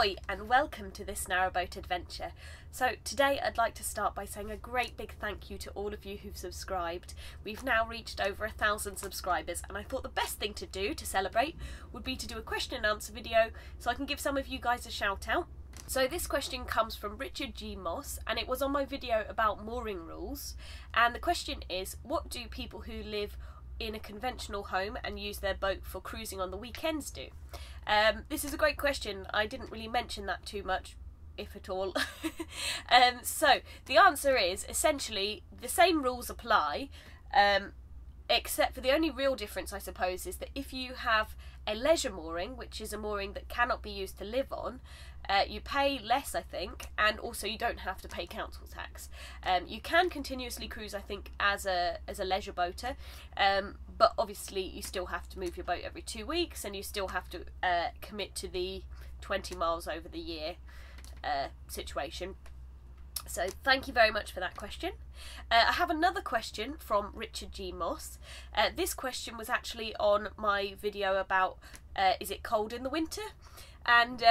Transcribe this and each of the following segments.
Ahoy and welcome to this narrowboat adventure. So today I'd like to start by saying a great big thank you to all of you who've subscribed. We've now reached over 1,000 subscribers and I thought the best thing to do to celebrate would be to do a question and answer video so I can give some of you guys a shout out. So this question comes from Richardgmoss and it was on my video about mooring rules, and the question is, what do people who live in a conventional home and use their boat for cruising on the weekends do? This is a great question. I didn't really mention that too much, if at all. So the answer is essentially the same rules apply, except for the only real difference I suppose is that if you have a leisure mooring, which is a mooring that cannot be used to live on, you pay less, I think, and also you don't have to pay council tax. You can continuously cruise, I think, as a leisure boater, but obviously you still have to move your boat every 2 weeks and you still have to commit to the 20 miles over the year situation. So thank you very much for that question. I have another question from Richardgmoss. This question was actually on my video about is it cold in the winter? And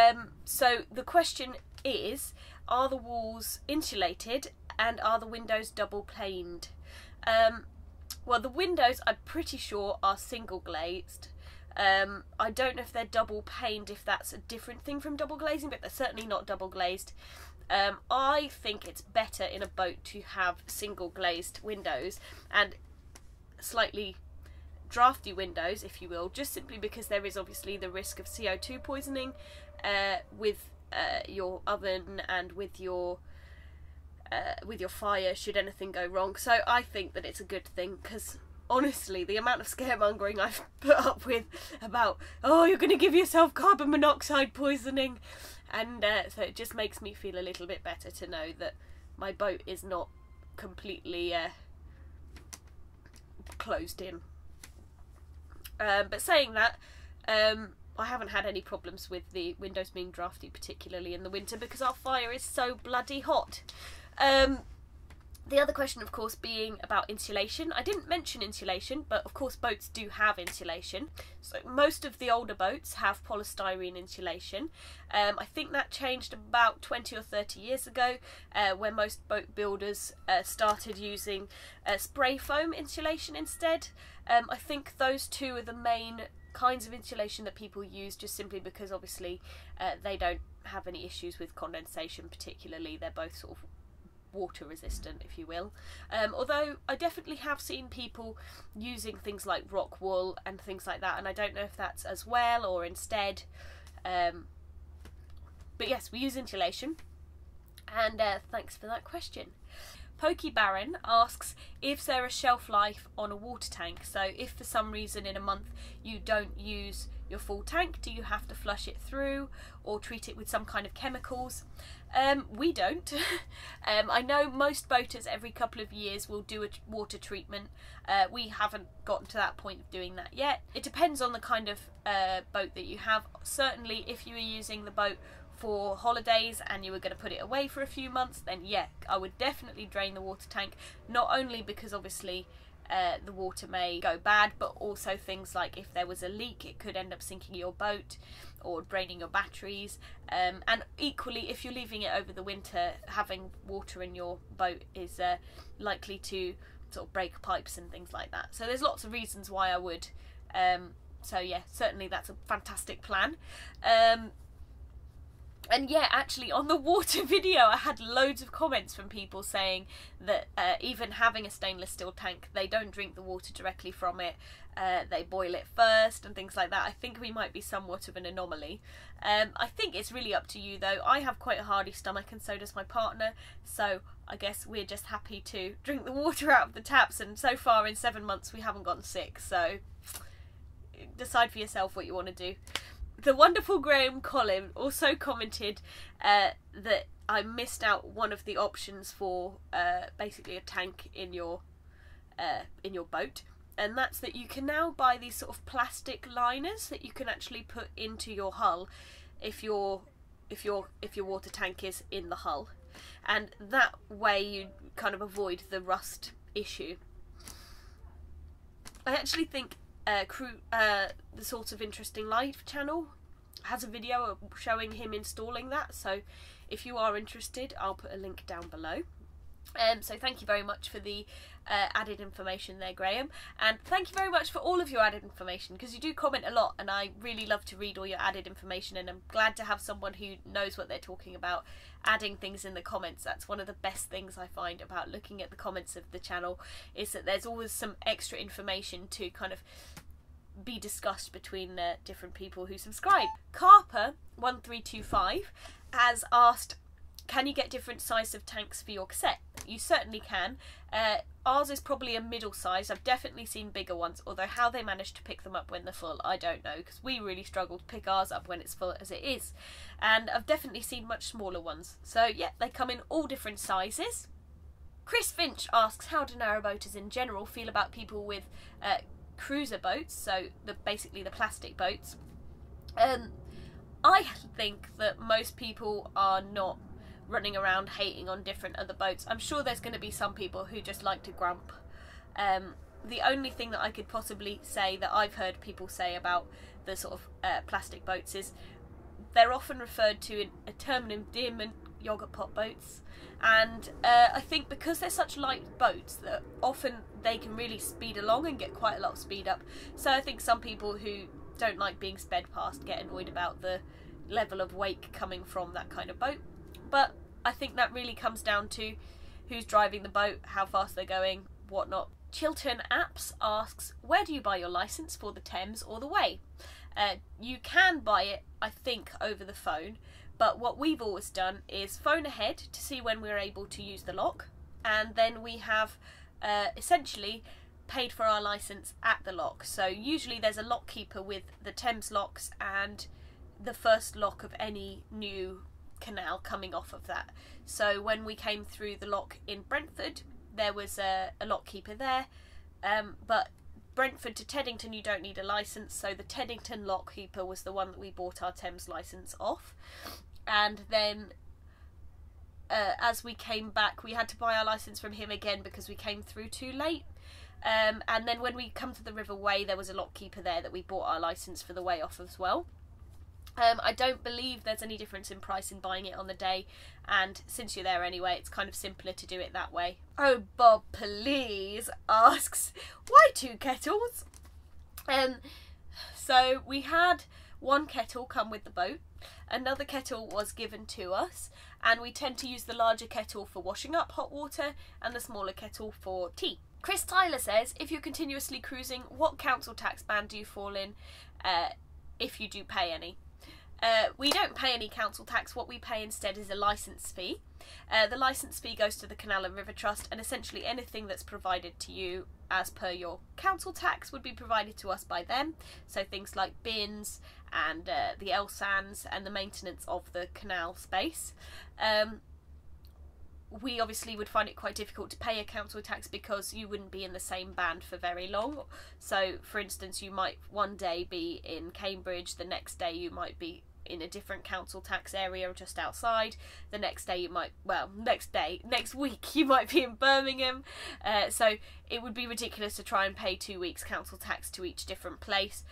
so the question is, are the walls insulated and are the windows double paned? Well, the windows I'm pretty sure are single glazed. I don't know if they're double paned, if that's a different thing from double glazing, but they're certainly not double glazed. I think it's better in a boat to have single glazed windows and slightly drafty windows, if you will, just simply because there is obviously the risk of CO2 poisoning with your oven and with your fire should anything go wrong. So I think that it's a good thing, because honestly the amount of scaremongering I've put up with about, oh, you're going to give yourself carbon monoxide poisoning, and so it just makes me feel a little bit better to know that my boat is not completely closed in. But saying that, I haven't had any problems with the windows being drafty, particularly in the winter, because our fire is so bloody hot. The other question, of course, being about insulation. I didn't mention insulation, but of course boats do have insulation. So most of the older boats have polystyrene insulation. I think that changed about 20 or 30 years ago, when most boat builders started using spray foam insulation instead. I think those two are the main kinds of insulation that people use, just simply because obviously they don't have any issues with condensation particularly. They're both sort of water resistant, if you will, although I definitely have seen people using things like rock wool and things like that, and I don't know if that's as well or instead, but yes, we use insulation. And thanks for that question. Pokie Baron asks if there is shelf life on a water tank. So if for some reason in a month you don't use your full tank, do you have to flush it through or treat it with some kind of chemicals? We don't. I know most boaters every couple of years will do a water treatment. We haven't gotten to that point of doing that yet. It depends on the kind of boat that you have. Certainly if you are using the boat for holidays and you were going to put it away for a few months, then yeah, I would definitely drain the water tank, not only because obviously the water may go bad, but also things like if there was a leak, it could end up sinking your boat or draining your batteries, and equally if you're leaving it over the winter, having water in your boat is likely to sort of break pipes and things like that. So there's lots of reasons why I would, so yeah, certainly that's a fantastic plan. And yeah, actually on the water video I had loads of comments from people saying that even having a stainless steel tank, they don't drink the water directly from it, they boil it first and things like that. I think we might be somewhat of an anomaly. I think it's really up to you though. I have quite a hardy stomach and so does my partner, so I guess we're just happy to drink the water out of the taps, and so far in 7 months we haven't gotten sick, so decide for yourself what you want to do. The wonderful Graeme Collin also commented that I missed out one of the options for basically a tank in your boat, and that's that you can now buy these sort of plastic liners that you can actually put into your hull if your water tank is in the hull, and that way you kind of avoid the rust issue. I actually think the Sort of Interesting Life channel has a video showing him installing that, so if you are interested, I'll put a link down below. So thank you very much for the added information there, Graeme, and thank you very much for all of your added information, because you do comment a lot and I really love to read all your added information, and I'm glad to have someone who knows what they're talking about adding things in the comments. That's one of the best things I find about looking at the comments of the channel, is that there's always some extra information to kind of be discussed between different people who subscribe. Carper1325 has asked, can you get different sizes of tanks for your cassette? You certainly can. Ours is probably a middle size. I've definitely seen bigger ones, although how they manage to pick them up when they're full, I don't know, because we really struggle to pick ours up when it's full as it is. And I've definitely seen much smaller ones. So yeah, they come in all different sizes. Chris Finch asks, how do narrowboaters in general feel about people with cruiser boats, so basically the plastic boats? I think that most people are not running around hating on different other boats. I'm sure there's going to be some people who just like to grump. The only thing that I could possibly say that I've heard people say about the sort of plastic boats is they're often referred to in a term of endearment, yogurt pot boats, and I think because they're such light boats that often they can really speed along and get quite a lot of speed up, so I think some people who don't like being sped past get annoyed about the level of wake coming from that kind of boat. But I think that really comes down to who's driving the boat, how fast they're going, whatnot. Chiltern Apps asks, where do you buy your licence for the Thames or the Way? You can buy it, I think, over the phone, but what we've always done is phone ahead to see when we're able to use the lock, and then we have essentially paid for our licence at the lock. So usually there's a lock keeper with the Thames locks and the first lock of any new canal coming off of that. So when we came through the lock in Brentford, there was a lock keeper there, but Brentford to Teddington you don't need a licence, so the Teddington lock keeper was the one that we bought our Thames licence off. And then as we came back we had to buy our licence from him again because we came through too late. And then when we come to the River Way, there was a lock keeper there that we bought our licence for the Way off as well. I don't believe there's any difference in price in buying it on the day, and since you're there anyway, it's kind of simpler to do it that way. OhBobPleez asks, why 2 kettles? So we had one kettle come with the boat, another kettle was given to us, and we tend to use the larger kettle for washing up hot water and the smaller kettle for tea. Chris Tyler says, if you're continuously cruising, what council tax band do you fall in, if you do pay any? We don't pay any council tax. What we pay instead is a licence fee. The licence fee goes to the Canal and River Trust, and essentially anything that's provided to you as per your council tax would be provided to us by them. So things like bins and the L-sands and the maintenance of the canal space. We obviously would find it quite difficult to pay a council tax because you wouldn't be in the same band for very long. So for instance, you might one day be in Cambridge, the next day you might be in a different council tax area just outside, the next day you might, well, next week you might be in Birmingham. So it would be ridiculous to try and pay 2 weeks council tax to each different place.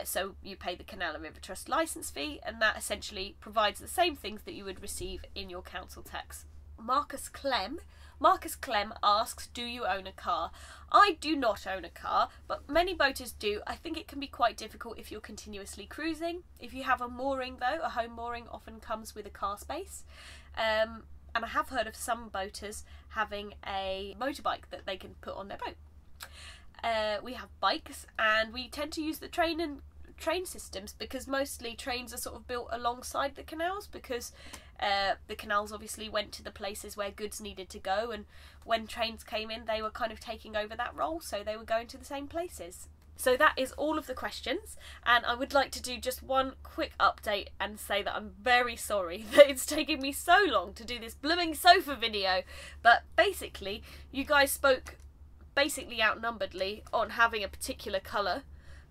So you pay the Canal and River Trust licence fee, and that essentially provides the same things that you would receive in your council tax. Marcus Klem asks, do you own a car? I do not own a car, but many boaters do. I think it can be quite difficult if you're continuously cruising. If you have a mooring though, a home mooring often comes with a car space. And I have heard of some boaters having a motorbike that they can put on their boat. We have bikes, and we tend to use the train systems because mostly trains are sort of built alongside the canals, because the canals obviously went to the places where goods needed to go, and when trains came in they were kind of taking over that role, so they were going to the same places. So that is all of the questions, and I would like to do just one quick update and say that I'm very sorry that it's taking me so long to do this blooming sofa video, but basically you guys spoke basically outnumberedly on having a particular colour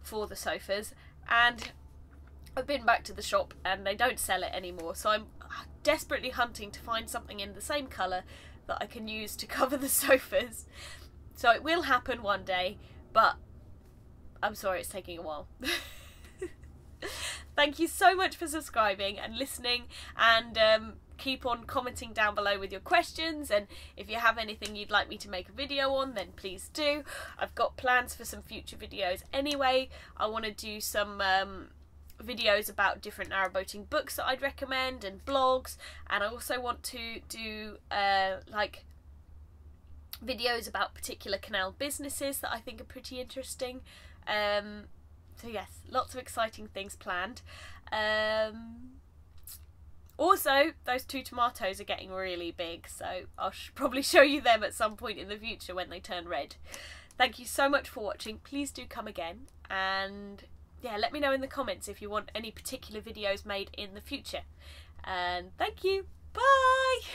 for the sofas, and I've been back to the shop and they don't sell it anymore, so I'm desperately hunting to find something in the same colour that I can use to cover the sofas. So it will happen one day, but I'm sorry it's taking a while. thank you so much for subscribing and listening, and keep on commenting down below with your questions, and if you have anything you'd like me to make a video on, then please do. I've got plans for some future videos anyway. I want to do some videos about different narrowboating books that I'd recommend and blogs, and I also want to do like videos about particular canal businesses that I think are pretty interesting. So yes, lots of exciting things planned. Also, those 2 tomatoes are getting really big, so I'll probably show you them at some point in the future when they turn red. Thank you so much for watching. Please do come again, and yeah, let me know in the comments if you want any particular videos made in the future. And thank you. Bye!